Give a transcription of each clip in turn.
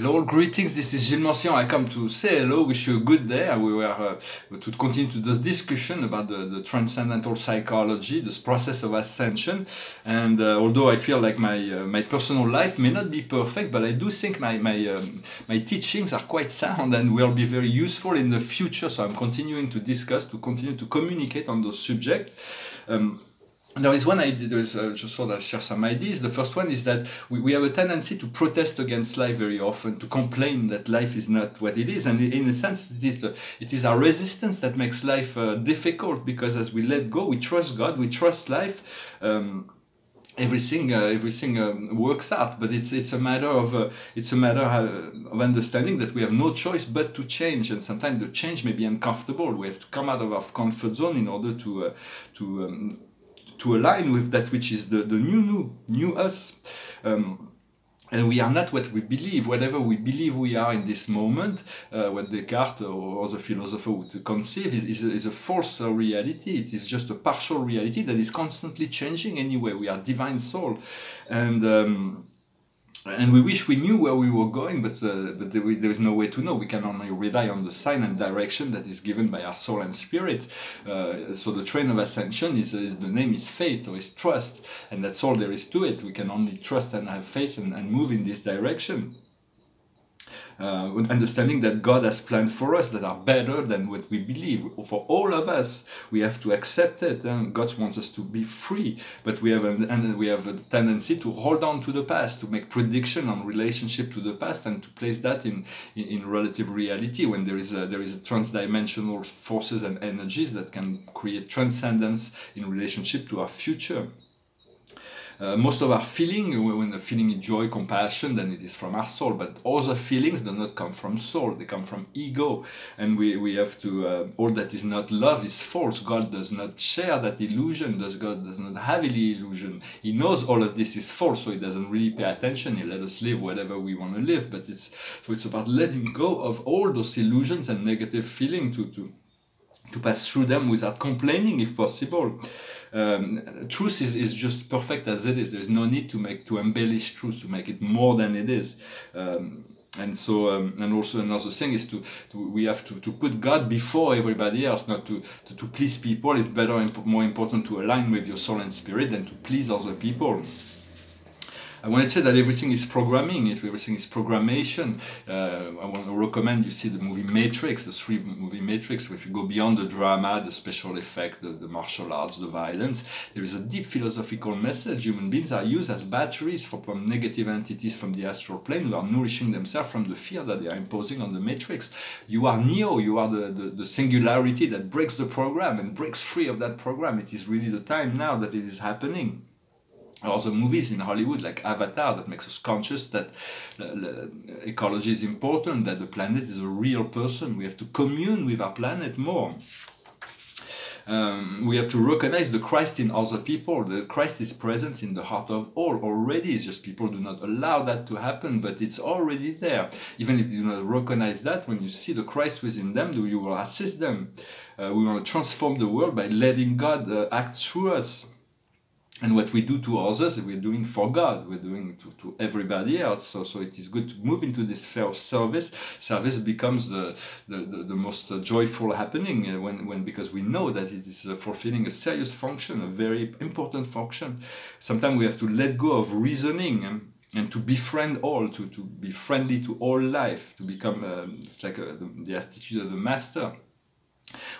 Hello, greetings, this is Gilles Mancian. I come to say hello, wish you a good day. We were to continue to this discussion about the transcendental psychology, this process of ascension. And although I feel like my personal life may not be perfect, but I do think my teachings are quite sound and will be very useful in the future. So I'm continuing to discuss, to continue to communicate on those subjects. There is one idea, just so that I share some ideas. The first one is that we have a tendency to protest against life very often, to complain that life is not what it is. And in a sense, it is our resistance that makes life difficult, because as we let go, we trust God, we trust life, everything works out. But it's a matter of understanding that we have no choice but to change, and sometimes the change may be uncomfortable. We have to come out of our comfort zone in order to align with that which is the new us. And we are not what we believe. Whatever we believe we are in this moment, what Descartes or the philosopher would conceive is a false reality. It is just a partial reality that is constantly changing anyway. We are divine soul. And we wish we knew where we were going, but there is no way to know. We can only rely on the sign and direction that is given by our soul and spirit. So the train of ascension the name is faith, or is trust, and that's all there is to it. We can only trust and have faith and move in this direction. Understanding that God has planned for us that are better than what we believe. For all of us, we have to accept it. God wants us to be free, but we have a tendency to hold on to the past, to make prediction on relationship to the past, and to place that in relative reality, when there is a transdimensional forces and energies that can create transcendence in relationship to our future. Most of our feeling, when the feeling is joy, compassion, then it is from our soul. But other feelings do not come from soul; they come from ego. And we have to. All that is not love is false. God does not share that illusion. God does not have any illusion. He knows all of this is false, so He doesn't really pay attention. He let us live whatever we want to live. But it's about letting go of all those illusions and negative feeling to pass through them without complaining, if possible. Truth is just perfect as it is. There's no need to embellish truth, to make it more than it is. And also another thing is we have to put God before everybody else, not to please people. It's more important to align with your soul and spirit than to please other people. I want to say that everything is programming, everything is programmation. I want to recommend you see the movie Matrix, the 3 movie Matrix. If you go beyond the drama, the special effect, the martial arts, the violence, there is a deep philosophical message. Human beings are used as batteries from negative entities from the astral plane who are nourishing themselves from the fear that they are imposing on the Matrix. You are Neo, you are the singularity that breaks the program and breaks free of that program. It is really the time now that it is happening. Or the movies in Hollywood like Avatar that makes us conscious that ecology is important, that the planet is a real person. We have to commune with our planet more. We have to recognize the Christ in other people. The Christ is present in the heart of all already. It's just people do not allow that to happen, but it's already there. Even if you do not recognize that, when you see the Christ within them, you will assist them. We want to transform the world by letting God act through us. And what we do to others, we're doing for God. We're doing to everybody else. So it is good to move into this sphere of service. Service becomes the most joyful happening because we know that it is fulfilling a serious function, a very important function. Sometimes we have to let go of reasoning and to befriend all, to be friendly to all life, to become it's like the attitude of the master.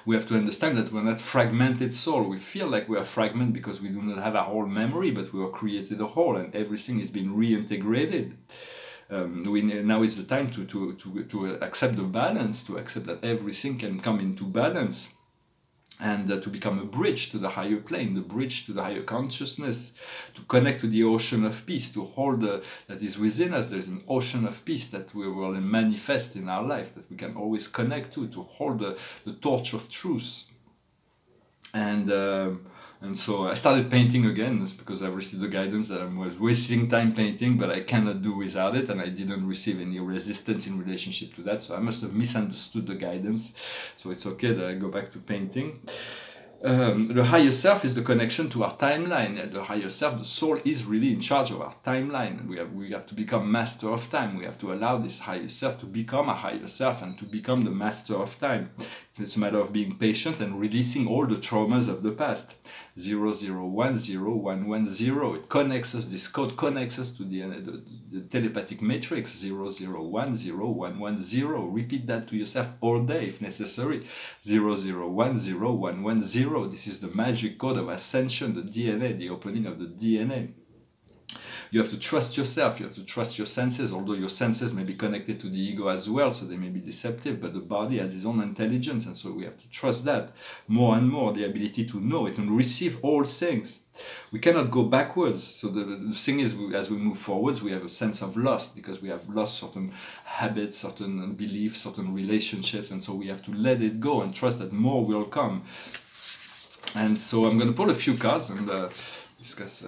We have to understand that we're not fragmented soul. We feel like we are fragmented because we do not have a whole memory, but we are created a whole, and everything is being reintegrated. Now is the time to accept the balance, to accept that everything can come into balance, and to become a bridge to the higher plane, the bridge to the higher consciousness, to connect to the ocean of peace, to hold that is within us. There is an ocean of peace that we will manifest in our life, that we can always connect to hold the torch of truth. And so I started painting again. It's because I received the guidance that I was wasting time painting, but I cannot do without it, and I didn't receive any resistance in relationship to that, so I must have misunderstood the guidance. So it's okay that I go back to painting. The higher self is the connection to our timeline. The higher self, the soul, is really in charge of our timeline. We have to become master of time. We have to allow this higher self to become a higher self and to become the master of time. It's a matter of being patient and releasing all the traumas of the past. 00101110. It connects us, this code connects us to the telepathic matrix. 00101110. Repeat that to yourself all day if necessary. 00101110. This is the magic code of Ascension, the DNA, the opening of the DNA. You have to trust yourself, you have to trust your senses, although your senses may be connected to the ego as well, so they may be deceptive, but the body has its own intelligence, and so we have to trust that more and more, the ability to know it and receive all things. We cannot go backwards, so the thing is, as we move forwards, we have a sense of loss, because we have lost certain habits, certain beliefs, certain relationships, and so we have to let it go and trust that more will come. And so I'm going to pull a few cards and discuss...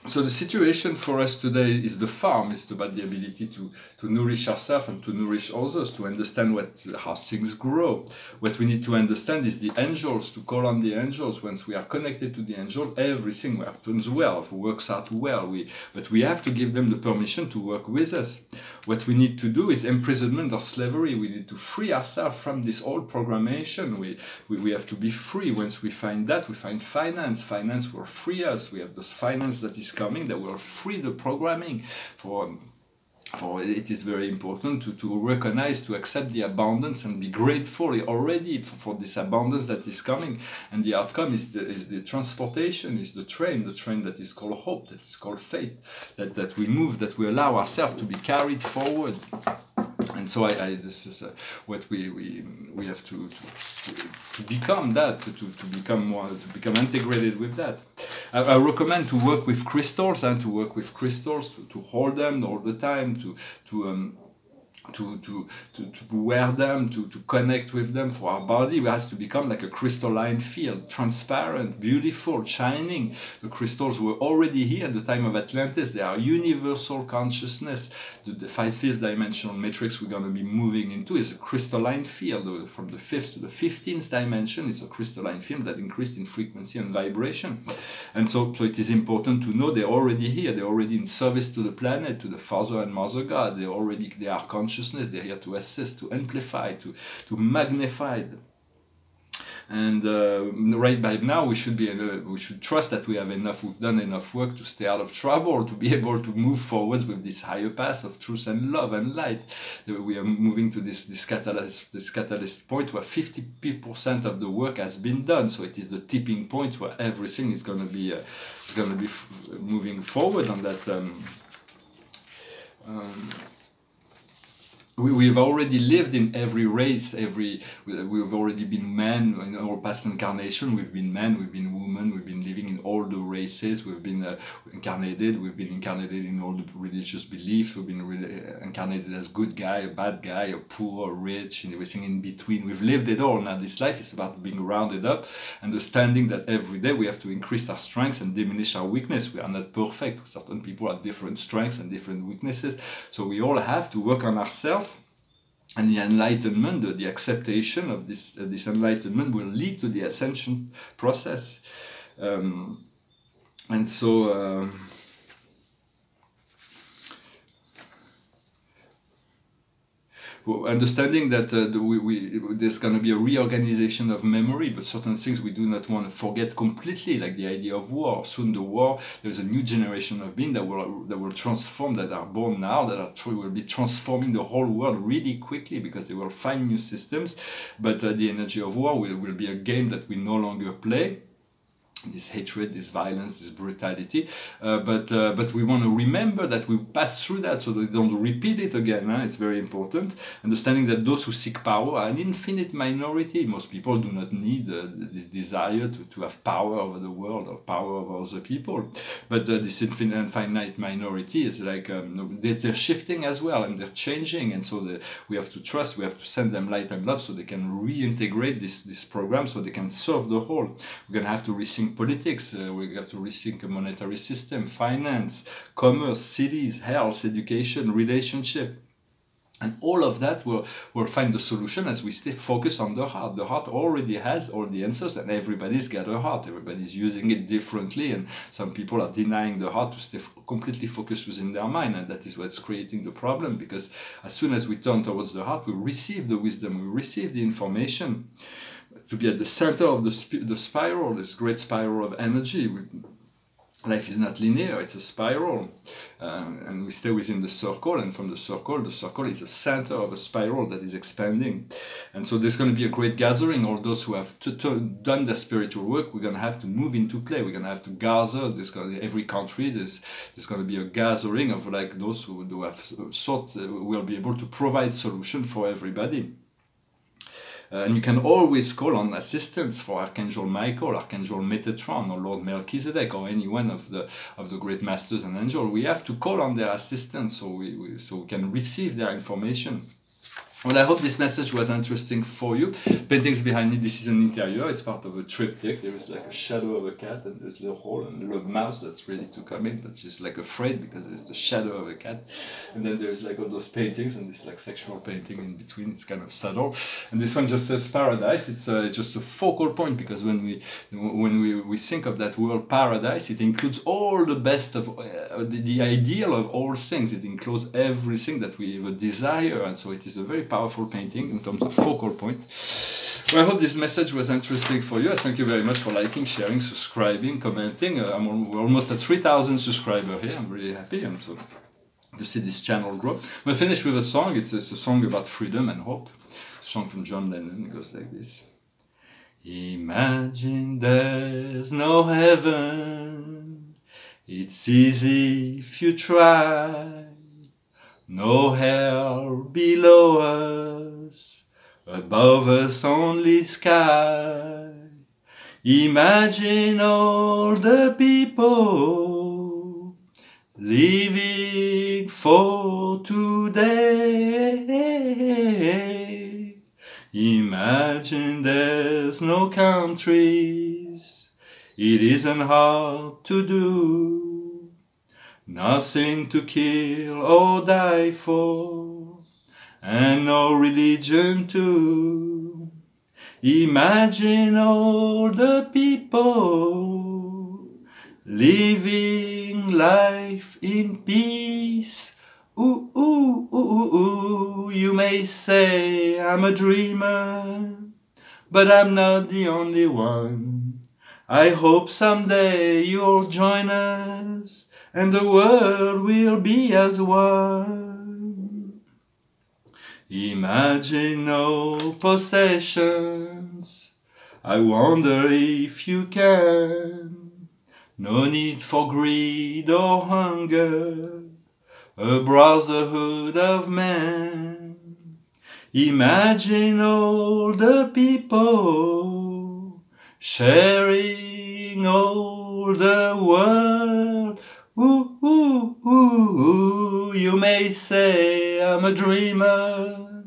So the situation for us today is the farm. It's about the ability to nourish ourselves and to nourish others, to understand how things grow. What we need to understand is the angels, to call on the angels. Once we are connected to the angel, everything happens well, works out well. But we have to give them the permission to work with us. What we need to do is imprisonment or slavery. We need to free ourselves from this old programmation. We have to be free. Once we find that, we find finance. Finance will free us. We have this finance that is coming that will free the programming. For it is very important to recognize, to accept the abundance and be grateful already for this abundance that is coming. And the outcome is the transportation, is the train that is called hope, that is called faith, that we move, that we allow ourselves to be carried forward. And so this is what we have to become that, to become more, to become integrated with that. I recommend to work with crystals and to hold them all the time, to wear them, to connect with them. For our body, it has to become like a crystalline field, transparent, beautiful, shining. The crystals were already here at the time of Atlantis. They are universal consciousness. The 5th dimensional matrix we're going to be moving into is a crystalline field. From the 5th to the 15th dimension, it's a crystalline field that increased in frequency and vibration. And so it is important to know they're already here. They're already in service to the planet, to the Father and Mother God. They are conscious. They're here to assist, to amplify, to magnify. And right by now, we should trust that we've done enough work to stay out of trouble, to be able to move forward with this higher path of truth and love and light. We are moving to this catalyst point where 50% of the work has been done. So it is the tipping point where everything is going to be moving forward on that. We've already lived in every race, we've already been men in our past incarnation, we've been men, we've been women, we've been living in all the races, we've been incarnated in all the religious beliefs, we've been incarnated as good guy, a bad guy, a poor, a rich, and everything in between. We've lived it all. Now this life is about being rounded up, understanding that every day we have to increase our strengths and diminish our weakness. We are not perfect. Certain people have different strengths and different weaknesses, so we all have to work on ourselves. And the enlightenment, the acceptation of this enlightenment will lead to the ascension process. And so understanding that there's going to be a reorganization of memory, but certain things we do not want to forget completely, like the idea of war. Soon the war, there's a new generation of beings that will transform, that are born now, will be transforming the whole world really quickly, because they will find new systems. But the energy of war will be a game that we no longer play. This hatred, this violence, this brutality, but we want to remember that we pass through that, so that we don't repeat it again. It's very important. Understanding that those who seek power are an infinite minority. Most people do not need this desire to have power over the world or power over other people. But this infinite minority is like they're shifting as well, and they're changing. And so we have to trust. We have to send them light and love, so they can reintegrate this program, so they can serve the whole. We're going to have to rethink rethink politics, we have to rethink a monetary system, finance, commerce, cities, health, education, relationship. And all of that will find the solution as we stay focused on the heart. The heart already has all the answers, and everybody's got a heart. Everybody's using it differently, and some people are denying the heart to stay completely focused within their mind, and that is what's creating the problem, because as soon as we turn towards the heart, we receive the wisdom, we receive the information to be at the center of the spiral, this great spiral of energy. Life is not linear, it's a spiral, and we stay within the circle, and from the circle is the center of a spiral that is expanding. And so there's going to be a great gathering. All those who have done their spiritual work, we're going to have to move into play. We're going to have to gather. Every country, there's going to be a gathering of like those who have sought, will be able to provide solution for everybody. And you can always call on assistance for Archangel Michael, Archangel Metatron, or Lord Melchizedek, or any one of the great masters and angels. We have to call on their assistance so we can receive their information. Well, I hope this message was interesting for you. Paintings behind me, this is an interior, it's part of a triptych. There is like a shadow of a cat, and there's a little hole, and a little mouse that's ready to come in, but she's like afraid because there's the shadow of a cat. And then there's like all those paintings, and this like sexual painting in between, it's kind of subtle. And this one just says paradise. It's just a focal point, because when we think of that word paradise, it includes all the best of the ideal of all things. It includes everything that we ever desire, and so it is a very powerful painting in terms of focal point. Well, I hope this message was interesting for you. I thank you very much for liking, sharing, subscribing, commenting. We're almost at 3,000 subscribers here. I'm really happy, and so to see this channel grow. We'll finish with a song. It's a song about freedom and hope. A song from John Lennon. It goes like this. Imagine there's no heaven. It's easy if you try. No hell below us, above us only sky. Imagine all the people living for today. Imagine there's no countries, it isn't hard to do. Nothing to kill or die for, and no religion too. Imagine all the people living life in peace. Ooh, ooh, ooh, ooh, ooh. You may say I'm a dreamer, but I'm not the only one. I hope someday you'll join us, and the world will be as one. Imagine no possessions, I wonder if you can. No need for greed or hunger, a brotherhood of men. Imagine all the people sharing all the world. Ooh, ooh, ooh, ooh. You may say I'm a dreamer,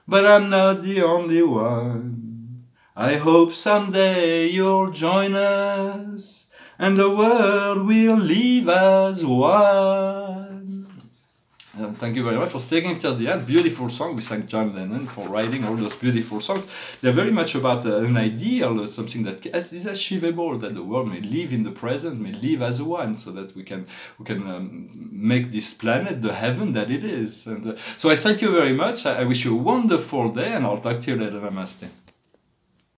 but I'm not the only one. I hope someday you'll join us, and the world will live as one. Thank you very much for sticking till the end. Beautiful song. We thank John Lennon for writing all those beautiful songs. They're very much about an ideal, something that is achievable, that the world may live in the present, may live as one, so that we can make this planet the heaven that it is. And so I thank you very much. I wish you a wonderful day, and I'll talk to you later. Namaste.